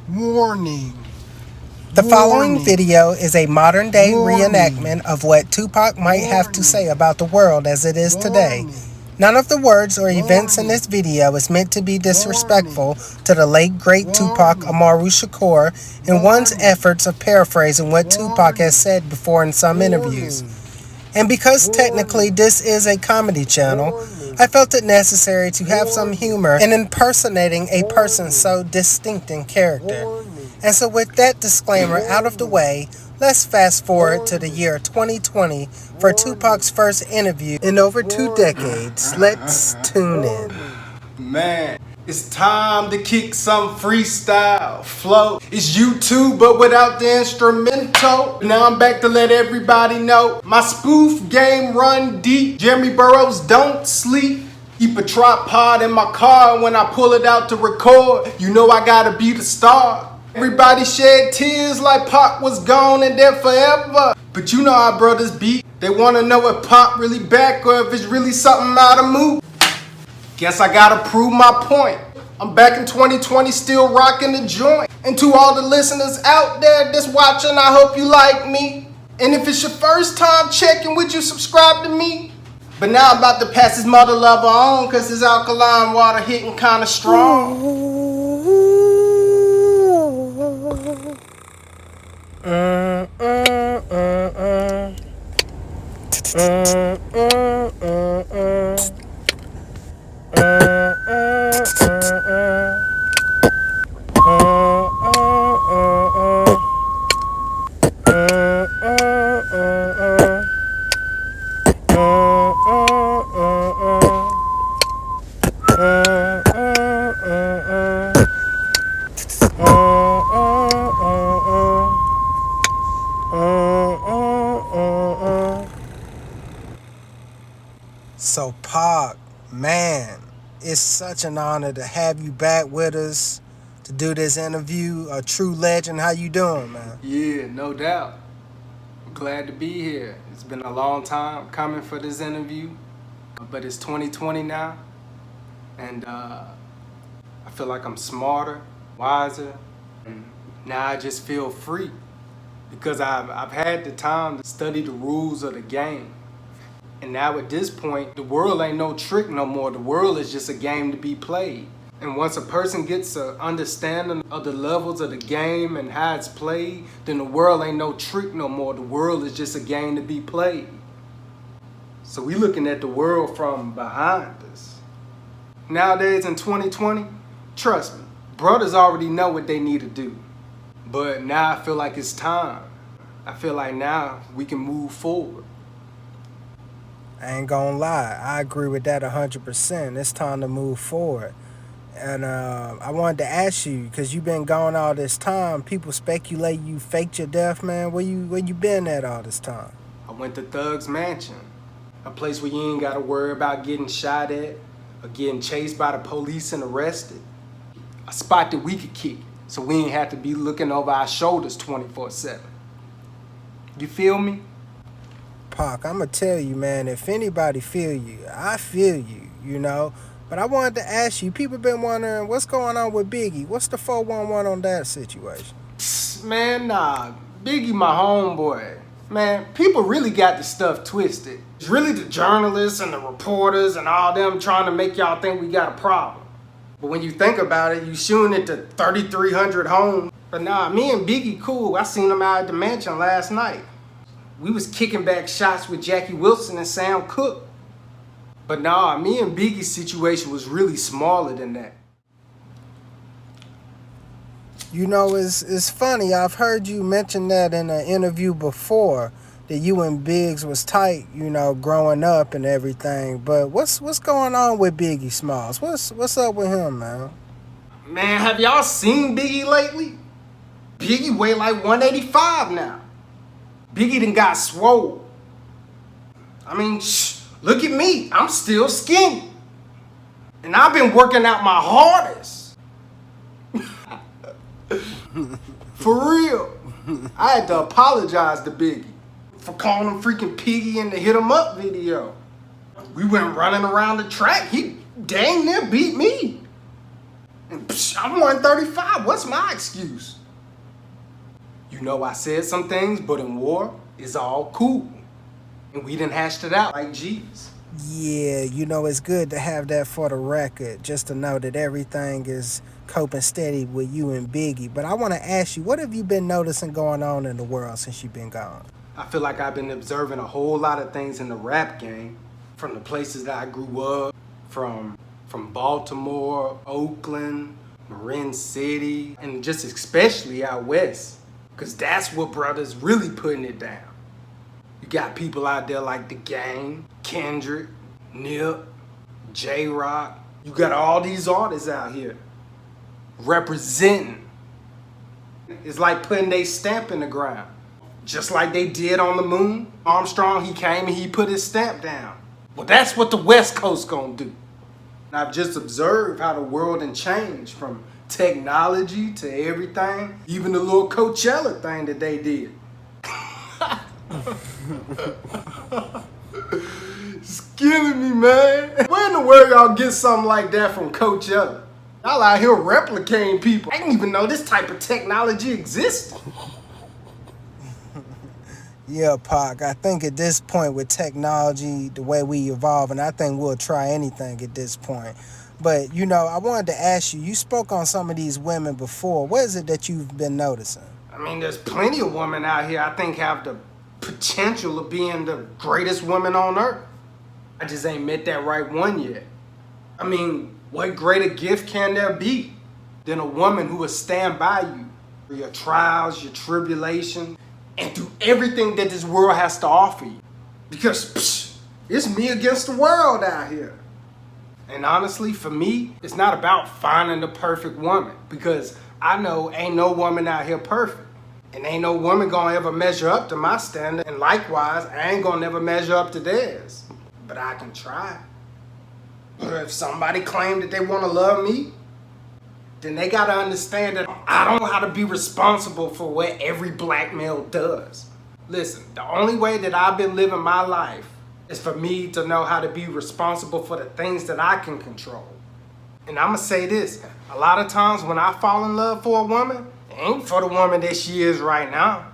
Warning. The following video is a modern-day Warning. reenactment of what Tupac might have to say about the world as it is today. None of the words or events in this video is meant to be disrespectful to the late great Tupac Amaru Shakur in one's efforts of paraphrasing what Tupac has said before in some interviews. And because technically this is a comedy channel, I felt it necessary to have some humor in impersonating a person so distinct in character. And so with that disclaimer out of the way, let's fast forward to the year 2020 for Tupac's first interview in over 2 decades. Let's tune in. Man, it's time to kick some freestyle flow. It's YouTube, but without the instrumental. Now I'm back to let everybody know my spoof game run deep. JeremyBurroughs don't sleep. Keep a tripod in my car when I pull it out to record. You know I gotta be the star. Everybody shed tears like Pac was gone and there forever. But you know how brothers beat. They want to know if Pac really back or if it's really something out of move. Guess I gotta prove my point. I'm back in 2020 still rocking the joint. And to all the listeners out there that's watching, I hope you like me. And if it's your first time checking, would you subscribe to me? But now I'm about to pass this mother lover on cause this alkaline water hitting kinda strong. So Pac, man, it's such an honor to have you back with us to do this interview. A true legend. How you doing, man? Yeah, no doubt. I'm glad to be here. It's been a long time coming for this interview, but it's 2020 now, and I feel like I'm smarter, wiser, and now I just feel free because I've had the time to study the rules of the game. And now at this point, the world ain't no trick no more. The world is just a game to be played. And once a person gets an understanding of the levels of the game and how it's played, then the world ain't no trick no more. The world is just a game to be played. So we looking at the world from behind us. Nowadays in 2020, trust me, brothers already know what they need to do. But now I feel like it's time. I feel like now we can move forward. I ain't gonna lie, I agree with that 100%. It's time to move forward. And I wanted to ask you, because you've been gone all this time, people speculate you faked your death, man. Where you been at all this time? I went to Thug's Mansion, a place where you ain't gotta worry about getting shot at or getting chased by the police and arrested. A spot that we could kick, so we ain't have to be looking over our shoulders 24/7. You feel me? Pac, I'm going to tell you, man, if anybody feel you, I feel you, you know. But I wanted to ask you, people been wondering, what's going on with Biggie? What's the 411 on that situation? Man, nah, Biggie my homeboy. Man, people really got the stuff twisted. It's really the journalists and the reporters and all them trying to make y'all think we got a problem. But when you think about it, you shooting it to 3,300 homes. But nah, me and Biggie cool. I seen him out at the mansion last night. We was kicking back shots with Jackie Wilson and Sam Cooke. But nah, me and Biggie's situation was really smaller than that. You know, it's funny. I've heard you mention that in an interview before, that you and Biggs was tight, you know, growing up and everything. But what's going on with Biggie Smalls? What's up with him, man? Man, have y'all seen Biggie lately? Biggie weigh like 185 now. Biggie done got swole. I mean, look at me. I'm still skinny. And I've been working out my hardest. For real. I had to apologize to Biggie for calling him freaking Piggy in the Hit 'em Up video. We went running around the track. He dang near beat me. I'm 135. What's my excuse? You know, I said some things, but in war, it's all cool. And we done hashed it out like G's. Yeah, it's good to have that for the record, just to know that everything is coping steady with you and Biggie. But I want to ask you, what have you been noticing going on in the world since you've been gone? I feel like I've been observing a whole lot of things in the rap game, from the places that I grew up, from Baltimore, Oakland, Marin City, and just especially out west, because that's where brothers really putting it down. You got people out there like The Game, Kendrick, Nip, J-Rock. You got all these artists out here representing. It's like putting their stamp in the ground. Just like they did on the moon. Armstrong, he came and he put his stamp down. Well, that's what the West Coast gonna do. And I've just observed how the world done changed, from technology to everything, even the little Coachella thing that they did. It's killing me, man. Where in the world y'all get something like that from Coachella? Y'all out here replicating people. I didn't even know this type of technology existed. Yeah, Pac, I think at this point with technology, the way we evolve, and I think we'll try anything at this point. But, I wanted to ask you, you spoke on some of these women before. What is it that you've been noticing? I mean, there's plenty of women out here I think have the potential of being the greatest women on earth. I just ain't met that right one yet. I mean, what greater gift can there be than a woman who will stand by you through your trials, your tribulations, and through everything that this world has to offer you? Because it's me against the world out here. And honestly, for me, it's not about finding the perfect woman, because I know ain't no woman out here perfect. And ain't no woman gonna ever measure up to my standard. And likewise, I ain't gonna never measure up to theirs. But I can try. But if somebody claim that they wanna love me, then they gotta understand that I don't know how to be responsible for what every black male does. Listen, the only way that I've been living my life is for me to know how to be responsible for the things that I can control. And I'ma say this, a lot of times when I fall in love for a woman, it ain't for the woman that she is right now.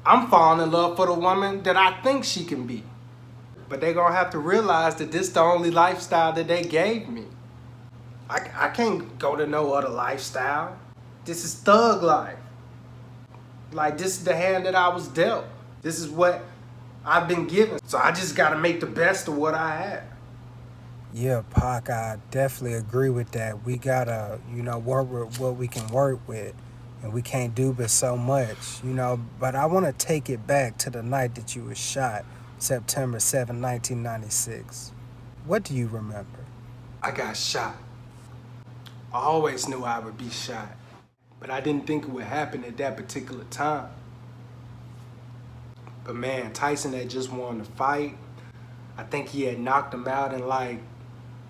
I'm falling in love for the woman that I think she can be. But they gonna have to realize that this is the only lifestyle that they gave me. I can't go to no other lifestyle. This is thug life. Like, this is the hand that I was dealt. This is what I've been given. So I just gotta make the best of what I have. Yeah, Pac, I definitely agree with that. We gotta, work with what we can work with. And we can't do but so much, But I want to take it back to the night that you were shot, September 7, 1996. What do you remember? I got shot. I always knew I would be shot, but I didn't think it would happen at that particular time. But man, Tyson had just won the fight. I think he had knocked him out in like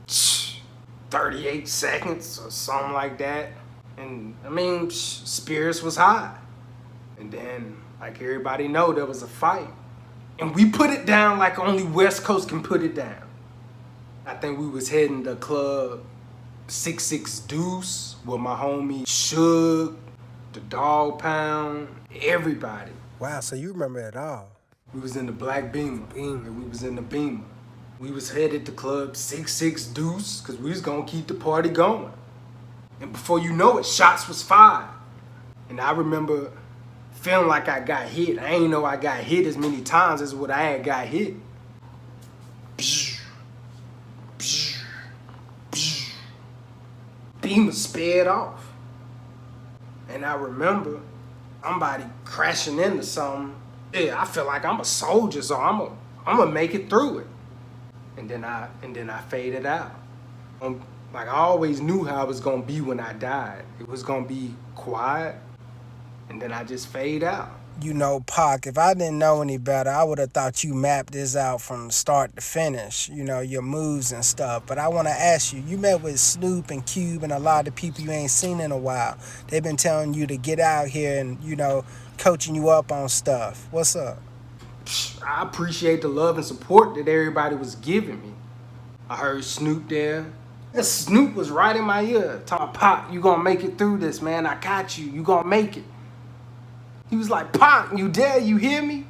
38 seconds or something like that. And I mean, spirits was high. And then, like everybody know, there was a fight. And we put it down like only West Coast can put it down. I think we was heading to Club 66 Deuce with my homie Suge, the Dog Pound, everybody. Wow, so you remember it all. We was in the black Beamer. We was in the Beamer. We was headed to Club 66 Deuce because we was gonna keep the party going. And before you know it, shots was fired. And I remember feeling like I got hit. I ain't know I got hit as many times as what I had got hit. Beamer sped off. And I remember somebody crashing into something. Yeah, I feel like I'm a soldier, so I'm gonna make it through it. And then I faded out. Like, I always knew how it was gonna be when I died. It was gonna be quiet, and then I just fade out. Pac, if I didn't know any better, I would have thought you mapped this out from start to finish, your moves and stuff. But I want to ask you, you met with Snoop and Cube and a lot of people you ain't seen in a while. They've been telling you to get out here and, coaching you up on stuff. What's up? I appreciate the love and support that everybody was giving me. I heard Snoop there, And Snoop was right in my ear, talking, Pop, you gonna make it through this, man. I got you. You gonna make it. He was like, Pop, you there? You hear me?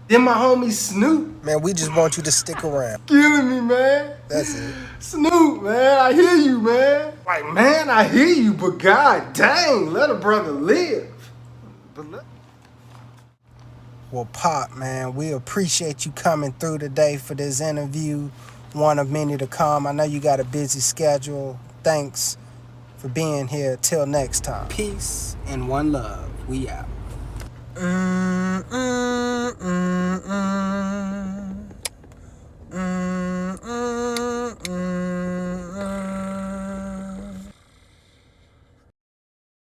Then my homie Snoop. Man, we just want you to stick around. Killing me, man. That's it. Snoop, man, I hear you, man. Like, man, I hear you, but god dang, let a brother live. Well, Pop, man, we appreciate you coming through today for this interview. One of many to come. I know you got a busy schedule. Thanks for being here. Till next time. Peace and one love. We out.